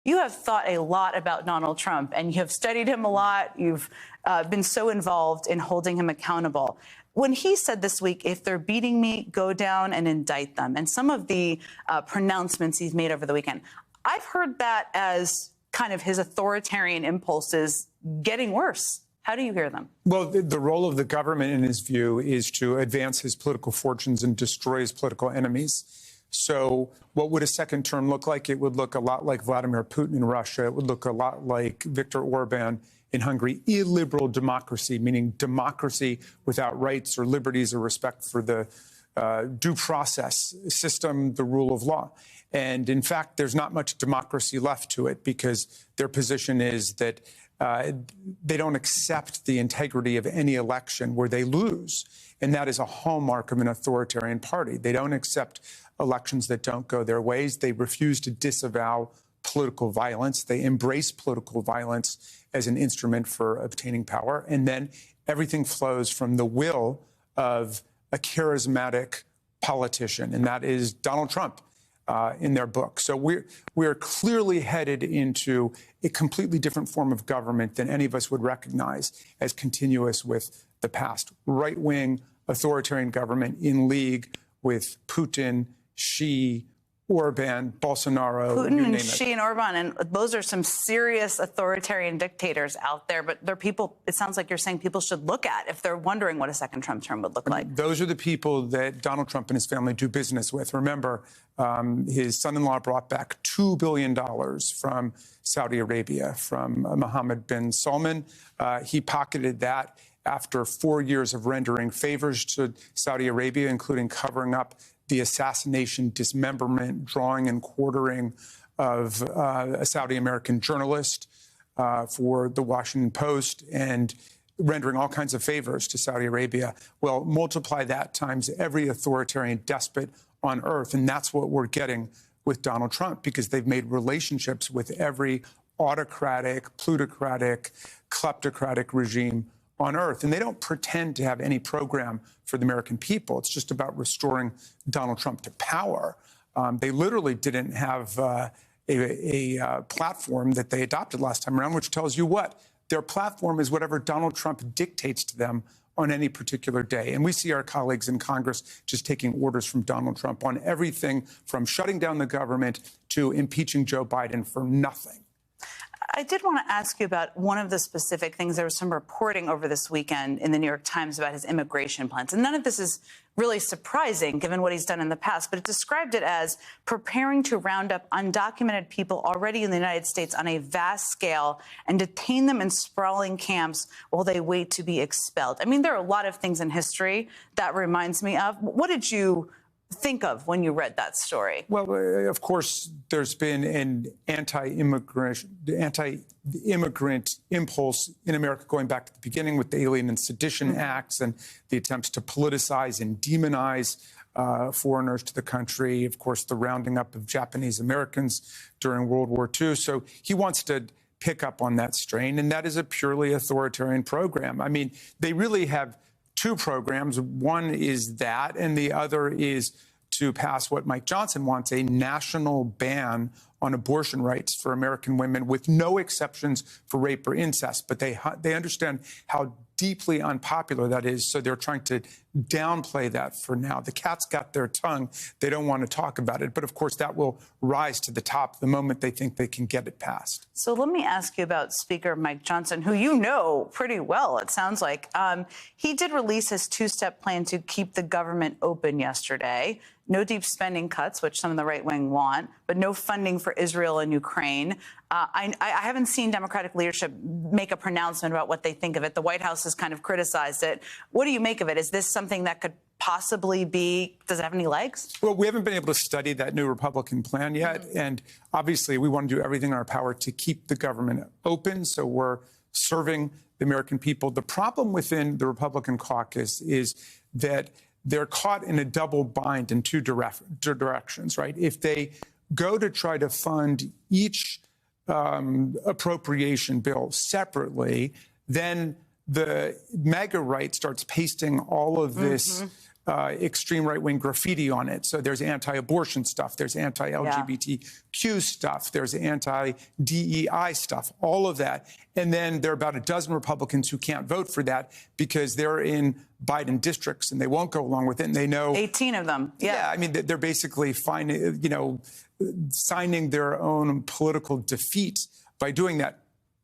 You have thought a lot about Donald Trump, and you have studied him a lot. You've been so involved in holding him accountable. When he said this week, if they're beating me, go down and indict them, and some of the pronouncements he's made over the weekend, I've heard that as kind of his authoritarian impulses getting worse. How do you hear them? Well, the role of the government, in his view, is to advance his political fortunes and destroy his political enemies. So what would a second term look like? It would look a lot like Vladimir Putin in Russia. It would look a lot like Viktor Orban in Hungary. Illiberal democracy, meaning democracy without rights or liberties or respect for the due process system, the rule of law. And in fact, there's not much democracy left to it because their position is that they don't accept the integrity of any election where they lose. And that is a hallmark of an authoritarian party. They don't accept elections that don't go their ways. They refuse to disavow political violence. They embrace political violence as an instrument for obtaining power. And then everything flows from the will of a charismatic politician, and that is Donald Trump. In their book. So we're clearly headed into a completely different form of government than any of us would recognize as continuous with the past. Right-wing authoritarian government in league with Putin, Xi, Orban, Bolsonaro, Putin you name and it. Xi and Orban, and those are some serious authoritarian dictators out there, but they're people, it sounds like you're saying people should look at if they're wondering what a second Trump term would look like. Those are the people that Donald Trump and his family do business with. Remember, his son-in-law brought back $2 billion from Saudi Arabia, from Mohammed bin Salman. He pocketed that after 4 years of rendering favors to Saudi Arabia, including covering up the assassination, dismemberment, drawing and quartering of a Saudi American journalist for the Washington Post and rendering all kinds of favors to Saudi Arabia. Well, multiply that times every authoritarian despot on earth. And that's what we're getting with Donald Trump, because they've made relationships with every autocratic, plutocratic, kleptocratic regime on earth. And they don't pretend to have any program for the American people. It's just about restoring Donald Trump to power. They literally didn't have a platform that they adopted last time around, which tells you what? Their platform is whatever Donald Trump dictates to them on any particular day. And we see our colleagues in Congress just taking orders from Donald Trump on everything from shutting down the government to impeaching Joe Biden for nothing. I did want to ask you about one of the specific things. There was some reporting over this weekend in the New York Times about his immigration plans. And none of this is really surprising, given what he's done in the past, but it described it as preparing to round up undocumented people already in the United States on a vast scale and detain them in sprawling camps while they wait to be expelled. I mean, there are a lot of things in history that reminds me of. What did you think of when you read that story? Well, of course, there's been an anti-immigrant impulse in America going back to the beginning with the Alien and Sedition Acts and the attempts to politicize and demonize foreigners to the country. Of course, the rounding up of Japanese Americans during World War II. So he wants to pick up on that strain, and that is a purely authoritarian program. I mean, they really have two programs. One is that, and the other is to pass what Mike Johnson wants, a national ban on abortion rights for American women with no exceptions for rape or incest. But they understand how deeply unpopular that is, so they're trying to downplay that for now. The cat's got their tongue. They don't want to talk about it. But of course, that will rise to the top the moment they think they can get it passed. So let me ask you about Speaker Mike Johnson, who you know pretty well, it sounds like. He did release his two-step plan to keep the government open yesterday. No deep spending cuts, which some of the right wing want, but no funding for Israel and Ukraine. I haven't seen Democratic leadership make a pronouncement about what they think of it. The White House has kind of criticized it. What do you make of it? Is this something that could possibly be, does it have any legs? Well, we haven't been able to study that new Republican plan yet. And obviously, we want to do everything in our power to keep the government open. So we're serving the American people. The problem within the Republican caucus is that they're caught in a double bind in two directions, right? If they go to try to fund each appropriation bill separately, then the MAGA right starts pasting all of this extreme right-wing graffiti on it. So there's anti-abortion stuff, there's anti-LGBTQ stuff, there's anti-DEI stuff, all of that. And then there are about a dozen Republicans who can't vote for that because they're in Biden districts and they won't go along with it. And they know 18 of them. Yeah, I mean, they're basically signing their own political defeat by doing that.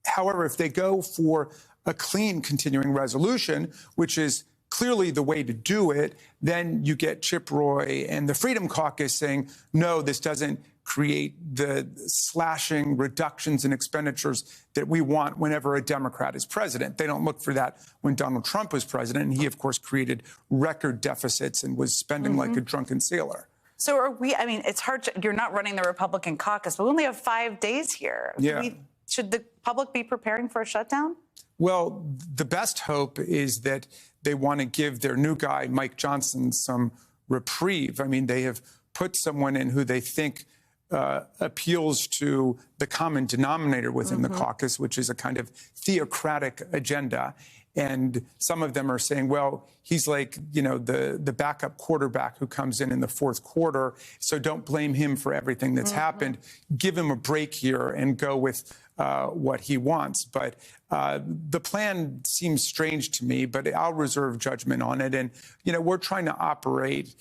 However, if they go for a clean continuing resolution, which is clearly the way to do it, then you get Chip Roy and the Freedom Caucus saying, no, this doesn't create the slashing reductions in expenditures that we want whenever a Democrat is president. They don't look for that when Donald Trump was president. And he, of course, created record deficits and was spending like a drunken sailor. So are we, I mean, it's hard you're not running the Republican caucus, but we only have 5 days here. Yeah. Should the public be preparing for a shutdown? Well, the best hope is that they want to give their new guy, Mike Johnson, some reprieve. I mean, they have put someone in who they think appeals to the common denominator within the caucus, which is a kind of theocratic agenda. And some of them are saying, well, he's like, the backup quarterback who comes in the fourth quarter. So don't blame him for everything that's happened. Give him a break here and go with what he wants. But the plan seems strange to me, but I'll reserve judgment on it. And, we're trying to operate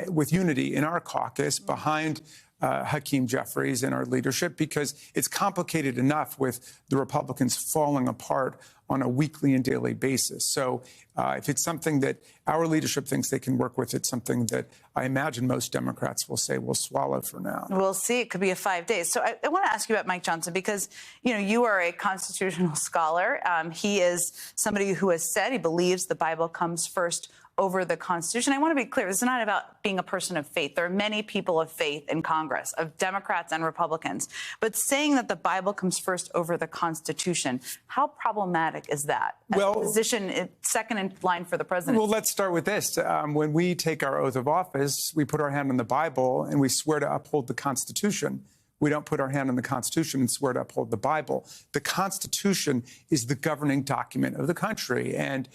with unity in our caucus behind Hakeem Jeffries and our leadership, because it's complicated enough with the Republicans falling apart on a weekly and daily basis. So if it's something that our leadership thinks they can work with, it's something that I imagine most Democrats will say we'll swallow for now. We'll see. It could be a 5 days. So I want to ask you about Mike Johnson, because, you are a constitutional scholar. He is somebody who has said he believes the Bible comes first over the Constitution. I want to be clear. This is not about being a person of faith. There are many people of faith in Congress, of Democrats and Republicans. But saying that the Bible comes first over the Constitution, how problematic is that? Well, position second in line for the president. Well, let's start with this. When we take our oath of office, we put our hand on the Bible and we swear to uphold the Constitution. We don't put our hand on the Constitution and swear to uphold the Bible. The Constitution is the governing document of the country. And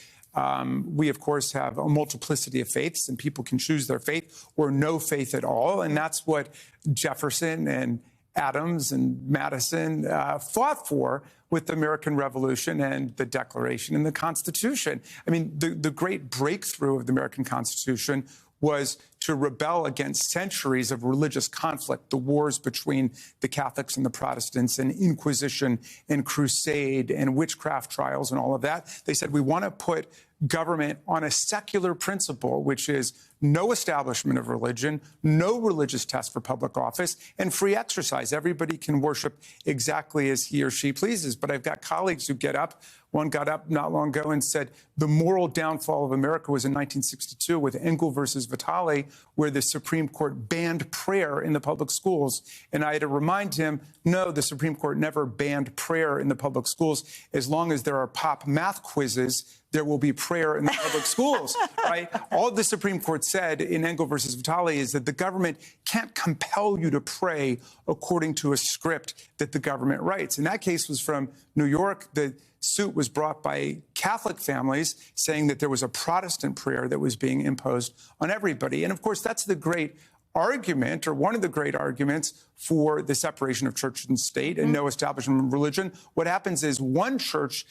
we, of course, have a multiplicity of faiths, and people can choose their faith or no faith at all. And that's what Jefferson and Adams and Madison fought for with the American Revolution and the Declaration and the Constitution. I mean, the great breakthrough of the American Constitution was to rebel against centuries of religious conflict, the wars between the Catholics and the Protestants, and Inquisition and Crusade and witchcraft trials and all of that. They said, we want to put government on a secular principle, which is no establishment of religion, no religious test for public office, and free exercise. Everybody can worship exactly as he or she pleases. But I've got colleagues who get up. One got up not long ago and said the moral downfall of America was in 1962 with Engel versus Vitale, where the Supreme Court banned prayer in the public schools. And I had to remind him, no, the Supreme Court never banned prayer in the public schools. As long as there are pop math quizzes, there will be prayer in the public schools, right? All the Supreme Court said in Engel versus Vitale is that the government can't compel you to pray according to a script that the government writes. And that case was from New York. The suit was brought by Catholic families saying that there was a Protestant prayer that was being imposed on everybody. And of course, that's the great argument, or one of the great arguments, for the separation of church and state and no establishment of religion. What happens is one church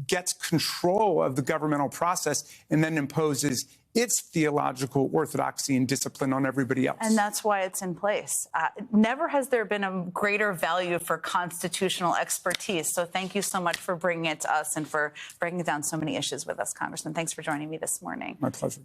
gets control of the governmental process and then imposes its theological orthodoxy and discipline on everybody else. And that's why it's in place. Never has there been a greater value for constitutional expertise. So thank you so much for bringing it to us and for breaking down so many issues with us, Congressman. Thanks for joining me this morning. My pleasure.